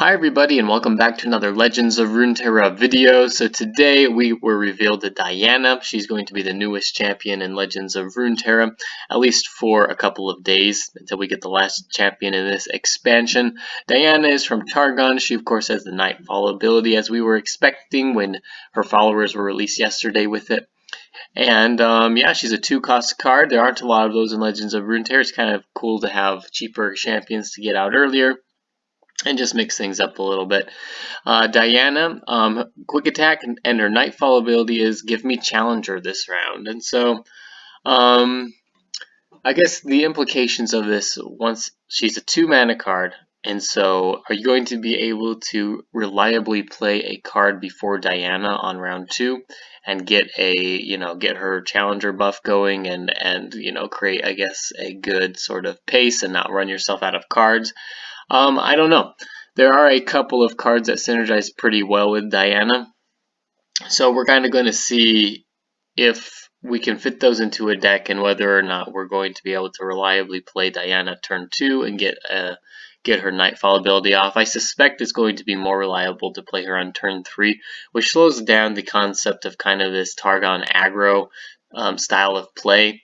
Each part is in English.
Hi everybody and welcome back to another Legends of Runeterra video. So today we were revealed that Diana, she's going to be the newest champion in Legends of Runeterra, at least for a couple of days until we get the last champion in this expansion. Diana is from Targon. She of course has the Nightfall ability as we were expecting when her followers were released yesterday with it. And yeah, she's a 2-cost card. There aren't a lot of those in Legends of Runeterra. It's kind of cool to have cheaper champions to get out earlier and just mix things up a little bit. Diana, quick attack and her Nightfall ability is give me Challenger this round. And so, I guess the implications of this, once she's a 2-mana card, and so are you going to be able to reliably play a card before Diana on round 2 and get get her Challenger buff going and create, I guess, a good sort of pace and not run yourself out of cards? I don't know. There are a couple of cards that synergize pretty well with Diana, so we're kind of going to see if we can fit those into a deck and whether or not we're going to be able to reliably play Diana turn 2 and get her Nightfall ability off. I suspect it's going to be more reliable to play her on turn 3, which slows down the concept of kind of this Targon Aggro style of play.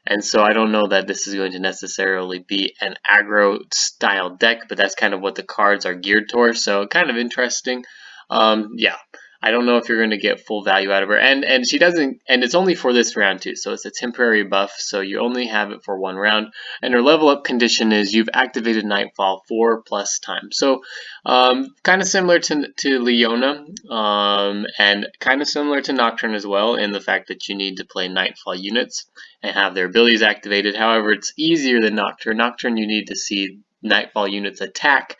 And so I don't know that this is going to necessarily be an aggro style deck, but that's kind of what the cards are geared towards. So kind of interesting. Yeah, I don't know if you're going to get full value out of her. And she doesn't, and it's only for this round too. So it's a temporary buff, so you only have it for 1 round. And her level up condition is you've activated Nightfall 4+ times. So kind of similar to Leona, and kind of similar to Nocturne as well in the fact that you need to play Nightfall units and have their abilities activated. However, it's easier than Nocturne. Nocturne, you need to see Nightfall units attack.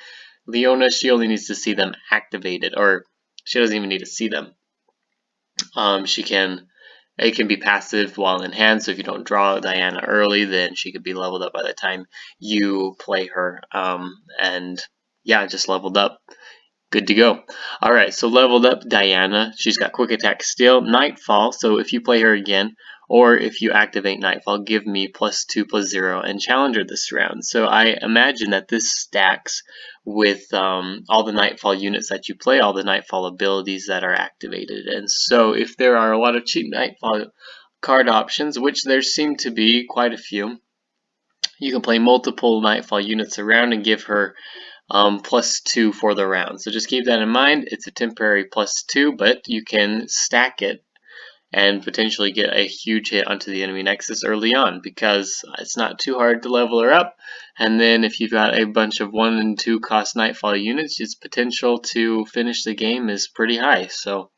Leona, she only needs to see them activated, or she doesn't even need to see them. It can be passive while in hand, so if you don't draw Diana early, then she could be leveled up by the time you play her. And yeah, just leveled up. Good to go. Alright, so leveled up Diana. She's got quick attack still. Nightfall, so if you play her again, or if you activate Nightfall, give me +2/+0 and Challenger this round. So I imagine that this stacks with all the Nightfall units that you play, all the Nightfall abilities that are activated. And so if there are a lot of cheap Nightfall card options, which there seem to be quite a few, you can play multiple Nightfall units around and give her +2 for the round. So just keep that in mind. It's a temporary +2, but you can stack it and potentially get a huge hit onto the enemy nexus early on because it's not too hard to level her up. And then if you've got a bunch of 1 and 2 cost Nightfall units, its potential to finish the game is pretty high. So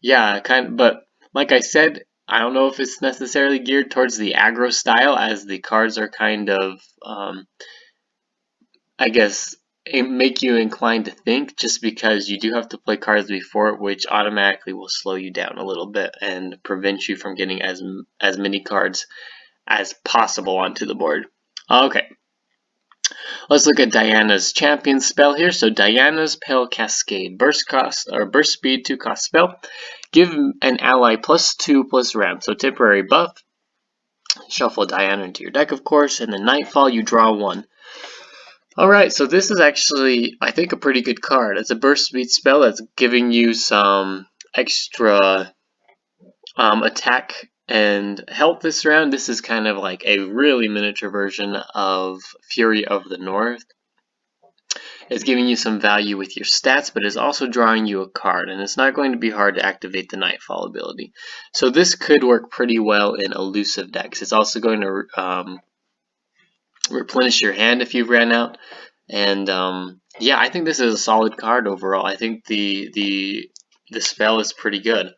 yeah, but like I said, I don't know if it's necessarily geared towards the aggro style, as the cards are kind of I guess make you inclined to think, just because you do have to play cards before it, which automatically will slow you down a little bit and prevent you from getting as many cards as possible onto the board. Okay, let's look at Diana's champion spell here. So Diana's Pale Cascade, burst speed 2-cost spell. Give an ally +2/+ramp, so temporary buff. Shuffle Diana into your deck, of course, and then Nightfall, you draw 1. Alright, so this is actually, I think, a pretty good card. It's a burst speed spell that's giving you some extra attack and health this round. This is kind of like a really miniature version of Fury of the North. It's giving you some value with your stats, but it's also drawing you a card, and it's not going to be hard to activate the Nightfall ability. So this could work pretty well in elusive decks. It's also going to replenish your hand if you've ran out, and yeah, I think this is a solid card overall. I think the spell is pretty good.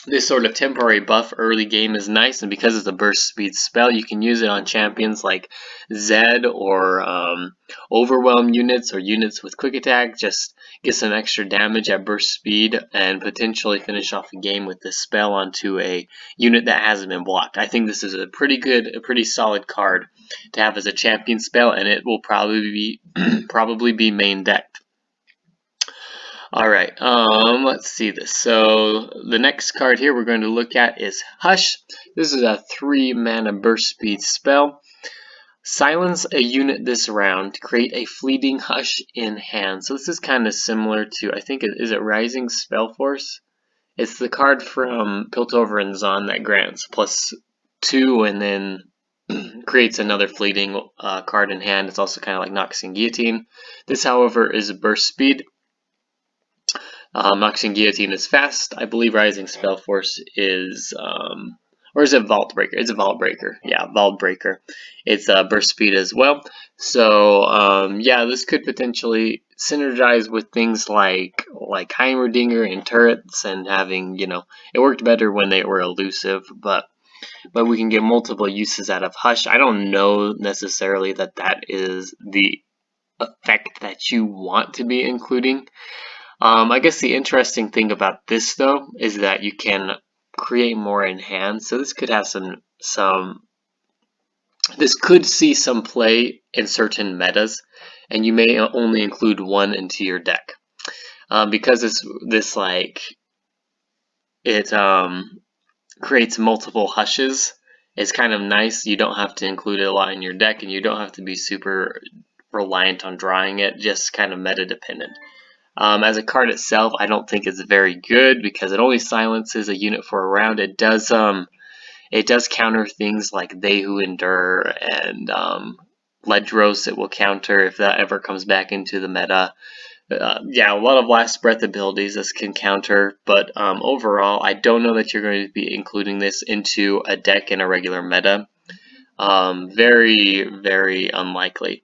This sort of temporary buff early game is nice, and because it's a burst speed spell, you can use it on champions like Zed or overwhelm units or units with quick attack. Just get some extra damage at burst speed and potentially finish off a game with this spell onto a unit that hasn't been blocked. I think this is a pretty solid card to have as a champion spell, and it will probably be main decked. Alright, let's see this. So the next card here we're going to look at is Hush. This is a 3-mana burst speed spell. Silence a unit this round to create a fleeting hush in hand. So this is kind of similar to, I think, is it Rising Spellforce? It's the card from Piltover and Zon that grants +2 and then creates another fleeting card in hand. It's also kind of like Noxian Guillotine. This, however, is burst speed. Noxian Guillotine is fast. I believe Rising Spellforce is, or is it Vault Breaker? It's a Vault Breaker. Yeah, Vault Breaker. It's burst speed as well. So yeah, this could potentially synergize with things like Heimerdinger and turrets, and having, you know, it worked better when they were elusive, but we can get multiple uses out of Hush. I don't know necessarily that that is the effect that you want to be including. I guess the interesting thing about this though is that you can create more in hand. So this could have this could see some play in certain metas, and you may only include one into your deck. Because this like it creates multiple hushes. It's kind of nice. You don't have to include it a lot in your deck, and you don't have to be super reliant on drawing it, just kind of meta dependent. As a card itself, I don't think it's very good because it only silences a unit for a round. It does counter things like They Who Endure and Ledros. It will counter if that ever comes back into the meta. Yeah, a lot of Last Breath abilities this can counter, but overall, I don't know that you're going to be including this into a deck in a regular meta. Very, very unlikely.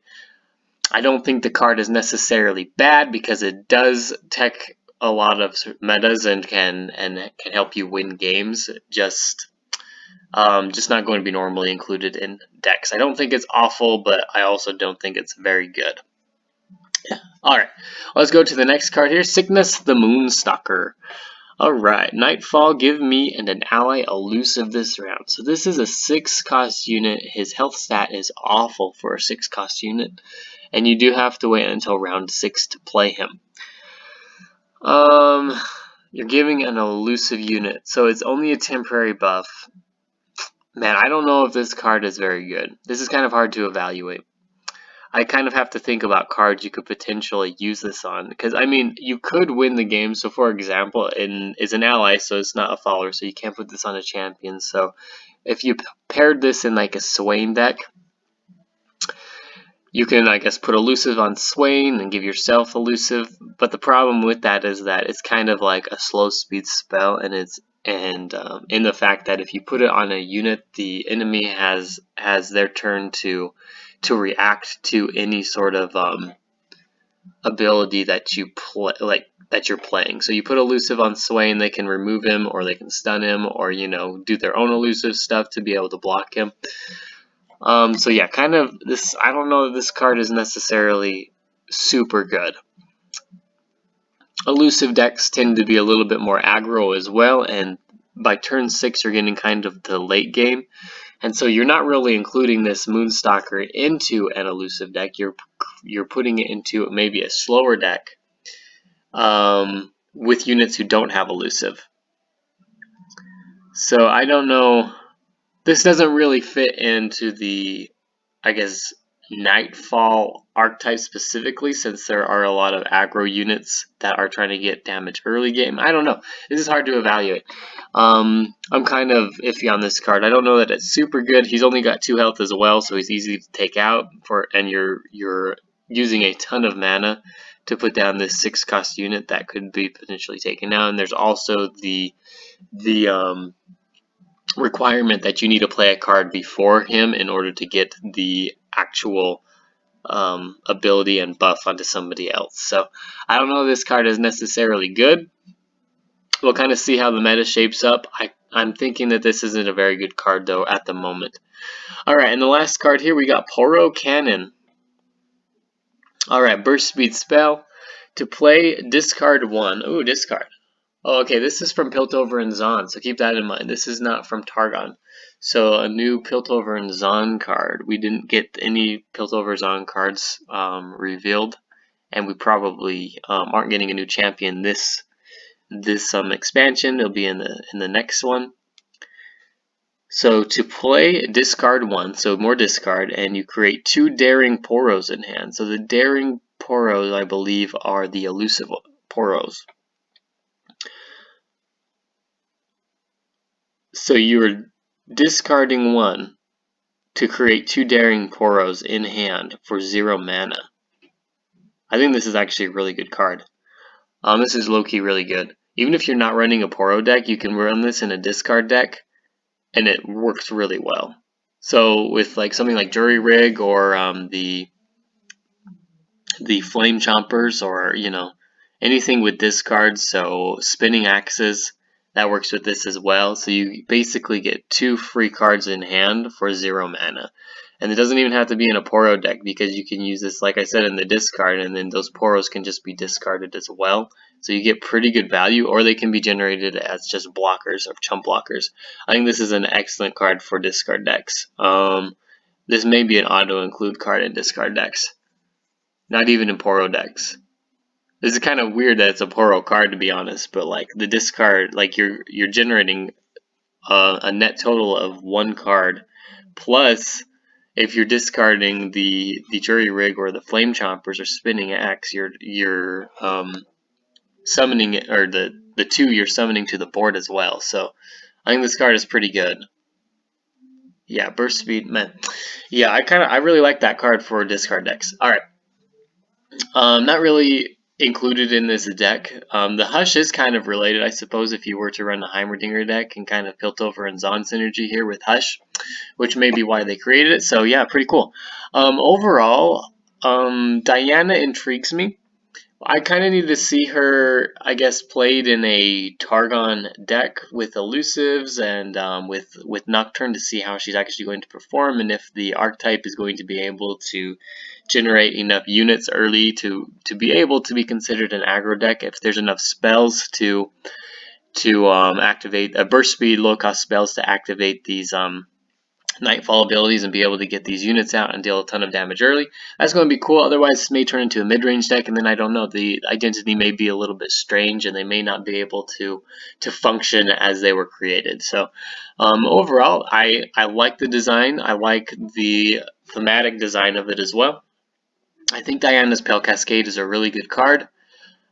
I don't think the card is necessarily bad because it does tech a lot of metas and can help you win games. Just not going to be normally included in decks. I don't think it's awful, but I also don't think it's very good. Alright, let's go to the next card here. Sickness the Moonstalker. Alright, Nightfall, give me and an ally elusive this round. So this is a 6-cost unit. His health stat is awful for a 6-cost unit, and you do have to wait until round 6 to play him. You're giving an elusive unit, so it's only a temporary buff. Man, I don't know if this card is very good. This is kind of hard to evaluate. I kind of have to think about cards you could potentially use this on, because I mean, you could win the game. So for example, is an ally, so it's not a follower, so you can't put this on a champion. So if you paired this in like a Swain deck, you can, I guess, put elusive on Swain and give yourself elusive. But the problem with that is that it's kind of like a slow speed spell, and in the fact that if you put it on a unit, the enemy has their turn to react to any sort of ability that you that you're playing. So you put elusive on Swain, they can remove him, or they can stun him, or, you know, do their own elusive stuff to be able to block him. So yeah, kind of this. I don't know if this card is necessarily super good. Elusive decks tend to be a little bit more aggro as well, and by turn 6 you're getting kind of the late game. And so you're not really including this Moonstalker into an elusive deck. You're putting it into maybe a slower deck with units who don't have elusive. So I don't know. This doesn't really fit into the, I guess, Nightfall archetype specifically, since there are a lot of aggro units that are trying to get damage early game. I don't know. This is hard to evaluate. I'm kind of iffy on this card. I don't know that it's super good. He's only got 2 health as well, so he's easy to take out, and you're using a ton of mana to put down this 6-cost unit that could be potentially taken out. And there's also the requirement that you need to play a card before him in order to get the actual ability and buff onto somebody else. So I don't know if this card is necessarily good. We'll kind of see how the meta shapes up. I'm thinking that this isn't a very good card though at the moment. Alright, and the last card here we got Poro Cannon. Alright, burst speed spell. To play, discard 1. Ooh, discard. Oh, okay, this is from Piltover and Zon, so keep that in mind. This is not from Targon. So a new Piltover and Zon card. We didn't get any Piltover Zon cards revealed, and we probably aren't getting a new champion this expansion. It'll be in the next one. So to play, discard 1, so more discard, and you create 2 Daring Poros in hand. So the Daring Poros, I believe, are the elusive Poros. So you're discarding 1 to create 2 Daring Poros in hand for 0 mana. I think this is actually a really good card. This is low-key really good. Even if you're not running a Poro deck, you can run this in a discard deck, and it works really well. So with like something like Jury Rig or the Flame Chompers, or anything with discards, so Spinning Axes, that works with this as well. So you basically get 2 free cards in hand for 0 mana. And it doesn't even have to be in a Poro deck, because you can use this, like I said, in the discard, and then those Poros can just be discarded as well. So you get pretty good value, or they can be generated as just blockers or chump blockers. I think this is an excellent card for discard decks. This may be an auto-include card in discard decks. Not even in Poro decks. This is kind of weird that it's a Poro card, to be honest, but like the discard, like you're generating a net total of 1 card, plus if you're discarding the Jury Rig or the Flame Chompers or Spinning Axe, you're summoning it, or the 2 you're summoning to the board as well. So I think this card is pretty good. Yeah, burst speed, man. Yeah, I really like that card for discard decks. All right. Not really included in this deck. The Hush is kind of related, I suppose, if you were to run the Heimerdinger deck, and kind of Piltover and Zon synergy here with Hush, which may be why they created it. So yeah, pretty cool. Overall, Diana intrigues me. I kind of need to see her, I guess, played in a Targon deck with elusives and with Nocturne, to see how she's actually going to perform, and if the archetype is going to be able to generate enough units early to be able to be considered an aggro deck. If there's enough spells to activate burst speed, low cost spells to activate these Nightfall abilities and be able to get these units out and deal a ton of damage early. That's going to be cool. Otherwise, this may turn into a mid-range deck, and then I don't know. The identity may be a little bit strange, and they may not be able to function as they were created. So overall, I like the design. I like the thematic design of it as well. I think Diana's Pale Cascade is a really good card.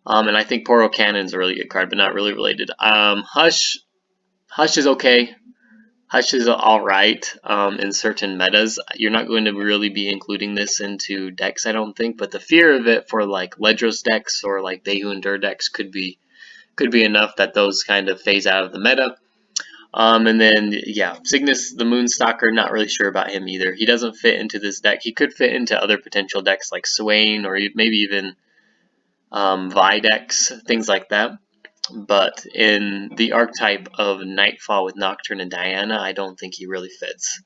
And I think Poro Cannon is a really good card, but not really related. Hush is okay. Hush is alright in certain metas. You're not going to really be including this into decks, I don't think, but the fear of it for like Ledros decks or like They Who Endure decks could be enough that those kind of phase out of the meta. And then, yeah, Cygnus the Moonstalker, not really sure about him either. He doesn't fit into this deck. He could fit into other potential decks like Swain, or maybe even Vi decks, things like that. But in the archetype of Nightfall with Nocturne and Diana, I don't think he really fits.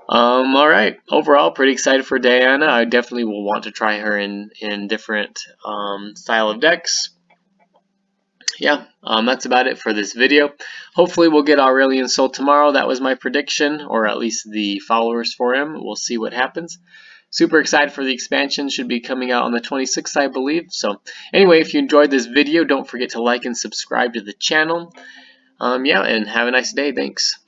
Alright, overall, pretty excited for Diana. I definitely will want to try her in different style of decks. Yeah, that's about it for this video. Hopefully we'll get Aurelion Sol tomorrow. That was my prediction, or at least the followers for him. We'll see what happens. Super excited for the expansion. Should be coming out on the 26th, I believe. So anyway, if you enjoyed this video, don't forget to like and subscribe to the channel. Yeah, and have a nice day. Thanks.